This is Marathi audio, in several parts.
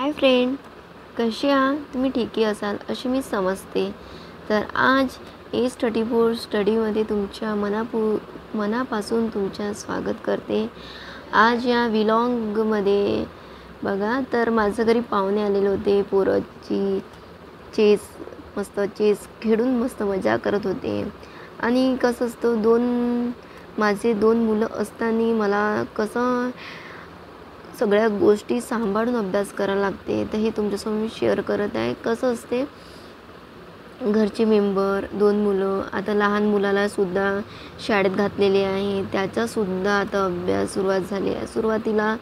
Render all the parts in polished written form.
हाय फ्रेंड, कशी आहात तुम्ही? ठीकही असाल अशी मी समजते. तर आज A34 स्टडीमध्ये तुमच्या मनापासून तुमचं स्वागत करते. आज या व्लॉगमध्ये बघा, तर माझं घरी पाहुणे आलेले होते. पोराची चेस मस्त चेस खेळून मस्त मजा करत होते. आणि कसं असतं, माझे दोन मुलं असताना मला कसं सगळ्या गोष्टी सांभाळून अभ्यास करायला लागते. तर हे तुमच्यासमोर मी शेअर करत आहे. कसं असते, घरचे मेंबर, दोन मुलं, आता लहान मुलाला सुद्धा शाळेत घातलेले आहे. त्याचासुद्धा आता अभ्यास सुरुवात झाली आहे. सुरुवातीला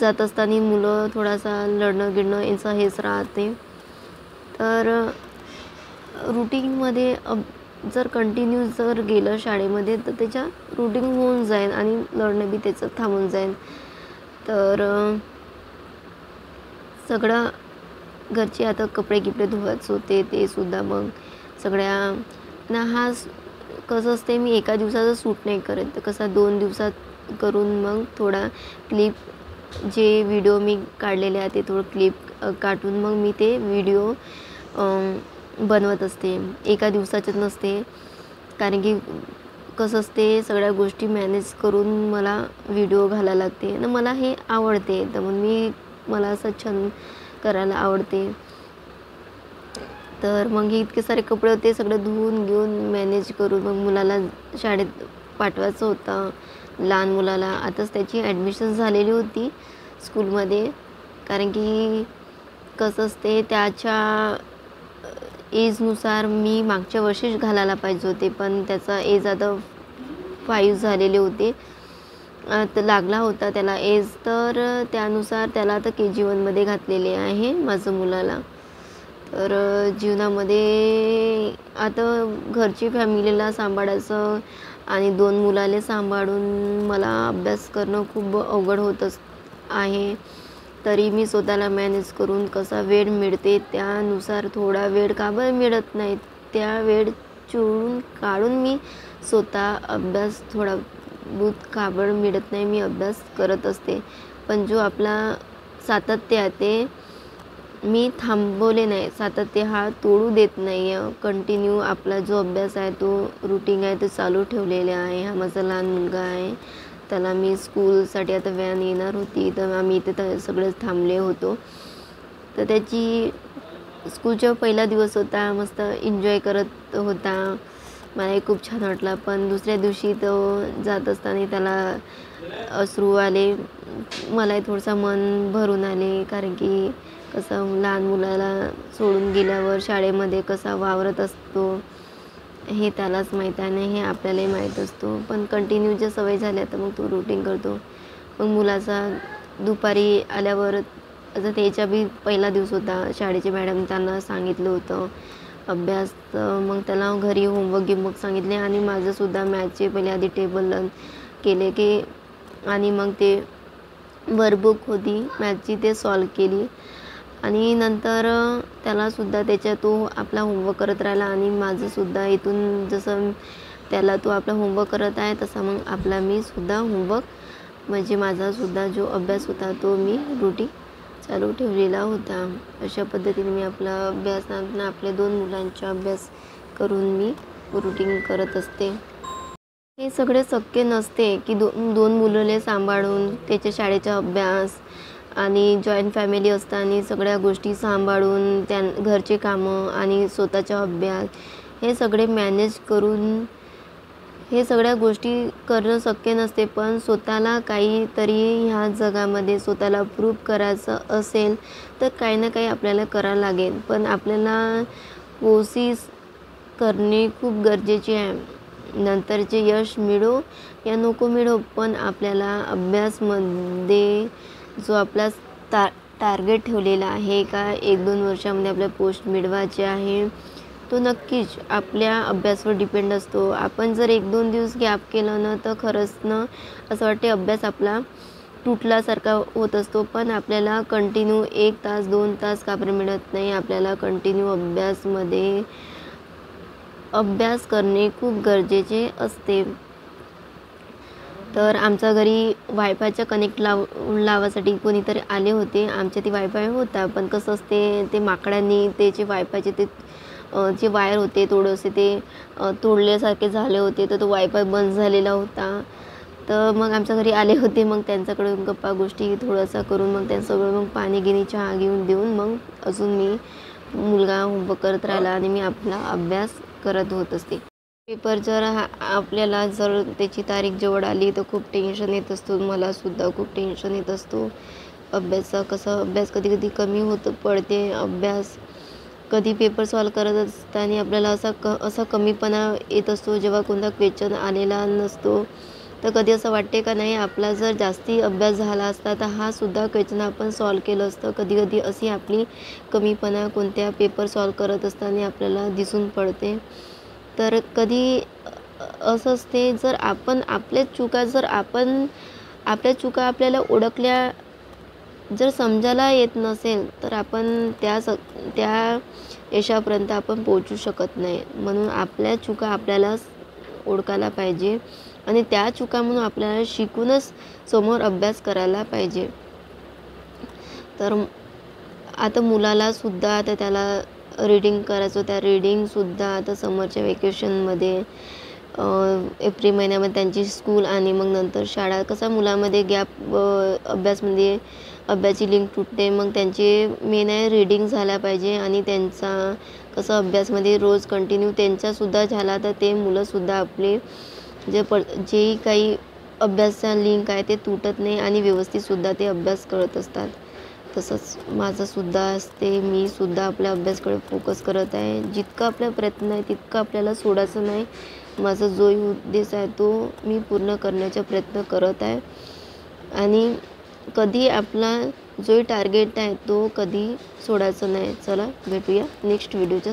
जात असताना मुलं थोडासा लढणं गिळणं यांचं हेच राहते. तर रुटीनमध्ये जर कंटिन्यू जर गेलं शाळेमध्ये तर त्याच्या रुटीन होऊन जाईल आणि लढणं बी त्याचं थांबून जाईल. तर सगळं घरचे आता कपडे गिपडे धुवायचे होते, ते सुद्धा मग सगळ्या ना कसं असते, मी एका दिवसाचं शूट नाही करत. तर कसा 2 दिवसात करून मग थोडा क्लिप जे व्हिडिओ मी काढलेले आहे ते थोडं क्लिप काढून मग मी ते व्हिडिओ बनवत असते. एका दिवसाचं नसते, कारण की कसं असते, सगळ्या गोष्टी मॅनेज करून मला व्हिडिओ घालायला लागते आणि मला हे आवडते. तर मग मला असं छान करायला आवडते. तर मग हे इतके सारे कपडे होते, सगळं धुवून घेऊन मॅनेज करून मग मुलाला शाळेत पाठवायचं होतं. लहान मुलाला आताच त्याची ॲडमिशन झालेली होती स्कूलमध्ये, कारण की कसं असते, त्याच्या एजनुसार मी मागच्या वर्षीच घालायला पाहिजे होते, पण त्याचा एज आता 5 झालेले होते. तर लागला होता त्याला एज, तर त्यानुसार त्याला आता KG1मध्ये घातलेले आहे माझं मुलाला. तर जीवनामध्ये आता घरची फॅमिलीला सांभाळायचं आणि 2 मुलाले सांभाळून मला अभ्यास करणं खूप अवघड होत आहे. तरी मी स्वतःला मॅनेज करून कसा वेळ मिळते त्यानुसार, थोडा वेळ का बरं मिळत नाही, त्या वेळ काढून मी स्वतः अभ्यास थोडा बहुत का बरं मिळत नाही मी अभ्यास करत असते. पण जो आपला सातत्य आहे ते मी थांबवले नाही. सातत्य हा तोडू देत नाही आहे. कंटिन्यू आपला जो अभ्यास आहे तो रुटीन आहे ते चालू ठेवलेले आहे. हा माझा लहान मुलगा आहे, त्याला मी स्कूलसाठी आता व्हॅन येणार होती, तर आम्ही इथे सगळेच थांबले होतो. तर त्याची स्कूलचा पहिला दिवस होता, मस्त एन्जॉय करत होता. मलाही खूप छान वाटलं. पण दुसऱ्या दिवशी तो जात असताना त्याला अश्रू आले. मलाही थोडंसं मन भरून आले, कारण की कसं लहान मुलाला सोडून गेल्यावर शाळेमध्ये कसा वावरत असतो हे त्यालाच माहीत आहे आणि हे आपल्यालाही माहीत असतो. पण कंटिन्यू ज्या सवय झाल्या तर मग तो रुटीन करतो. मग मुलाचा दुपारी आल्यावर आता त्याचा बी पहिला दिवस होता. शाळेचे मॅडम त्यांना सांगितलं होतं अभ्यास, मग त्याला घरी होमवर्क सांगितले आणि माझंसुद्धा मॅथचे पहिले आधी टेबल केले की, आणि मग ते वर्कबुक होती मॅथची ते सॉल्व केली. आणि नंतर त्यालासुद्धा तो आपला होमवर्क करत राहिला आणि माझंसुद्धा इथून जसं त्याला तो आपला होमवर्क करत आहे तसा मग मी सुद्धा होमवर्क, म्हणजे माझासुद्धा जो अभ्यास होता तो मी रुटीन चालू ठेवलेला होता. अशा पद्धतीने मी आपला अभ्यास आपल्या 2 मुलांचा अभ्यास करून मी रुटीन करत असते. हे सगळे शक्य नसते की दोन मुलाले सांभाळून त्याच्या शाळेचा अभ्यास आणि जॉईंट फॅमिली असताना सगळ्या गोष्टी सांभाळून घरचे कामं आणि स्वतःचा अभ्यास हे सगळे मॅनेज करून हे सगळ्या गोष्टी करणं शक्य नसते. पण स्वतःला काहीतरी ह्या जगामध्ये स्वतःला प्रूव्ह करायचं असेल तर काही ना काही आपल्याला करावं लागेल. पण आपल्याला कोशिश करणे खूप गरजेचे आहे. नंतरचे यश मिळो या नको मिळो, पण आपल्याला अभ्यासमध्ये जो आपला टार्गेट ठेवलेला आहे का 1-2 वर्षामध्ये आपल्या पोस्ट मिळवायचे आहे, तो नक्कीच आपल्या अभ्यासावर डिपेंड असतो. आपण जर 1-2 दिवस गॅप केलं ना तर खरंच ना असं वाटते अभ्यास आपला तुटल्यासारखा होत असतो. पण आपल्याला कंटिन्यू 1 तास 2 तास का बरं मिळत नाही, आपल्याला कंटिन्यू अभ्यास करणे खूप गरजेचे असते. तर आमच्या घरी वायफायचं कनेक्ट लावासाठी कोणीतरी आले होते. आमच्या ती वायफाय होता, पण कसं असते ते माकडांनी त्याचे वायफायचे ते जे वायर होते थोडेसे ते तोडल्यासारखे झाले होते. तर तो वायफाय बंद झालेला होता. तर मग आमच्या घरी आले होते. मग त्यांच्याकडून गप्पा गोष्टी थोडंसं करून मग त्यांच्यासोबत मग पाणी गिनी चहा घेऊन देऊन मग अजून मी मुलगा होमवर्क करत राहिला आणि मी आपला अभ्यास करत होत असते. पेपर जर आपल्याला जर त्याची तारीख जवळ आली तर खूप टेन्शन येत असतो. मलासुद्धा खूप टेन्शन येत असतो. अभ्यास कधी कधी कमी पडते अभ्यास. कधी पेपर सॉल्व करत असताना आपल्याला असा कमीपणा येत असतो जेव्हा कोणता क्वेश्चन आलेला नसतो. तर कधी असं वाटते का नाही आपला जर जास्ती अभ्यास झाला असता तर हा सुद्धा क्वेश्चन आपण सॉल्व केलं असतं. कधी कधी अशी आपली कमीपणा कोणत्या पेपर सॉल्व करत असताना आपल्याला दिसून पडते. तर कधी असं असते जर आपण आपल्या चुका आपल्याला ओळखल्या जर समजायला येत नसेल तर आपण त्या यशापर्यंत आपण पोहोचू शकत नाही. म्हणून आपल्या चुका आपल्याला ओळखायला पाहिजे आणि त्या चुका म्हणून आपल्याला शिकूनच समोर अभ्यास करायला पाहिजे. तर आता मुलाला सुद्धा आता त्याला रीडिंग करायचं. त्या रीडिंगसुद्धा आता समरच्या वेकेशनमध्ये एप्रिल महिन्यामध्ये त्यांची स्कूल आणि मग नंतर शाळा. कसा मुलामध्ये गॅप अभ्यासाची लिंक तुटते. मग त्यांची मेन आहे रीडिंग झाल्या पाहिजे आणि त्यांचा कसं अभ्यासमध्ये रोज कंटिन्यू त्यांचासुद्धा झाला तर ते मुलंसुद्धा आपले जे काही अभ्यासाचा लिंक आहे ते तुटत नाही आणि व्यवस्थितसुद्धा ते अभ्यास करत असतात. तसंच माझंसुद्धा असते. मी सुद्धा आपल्या अभ्यासाकडे फोकस करत आहे. जितका आपला प्रयत्न आहे तितकं आपल्याला सोडायचं नाही. माझा जो उद्देश आहे तो मी पूर्ण करण्याचा प्रयत्न करत आहे आणि कधी आपला जो टार्गेट आहे तो कधी सोडायचं नाही. चला भेटूया नेक्स्ट व्हिडिओच्या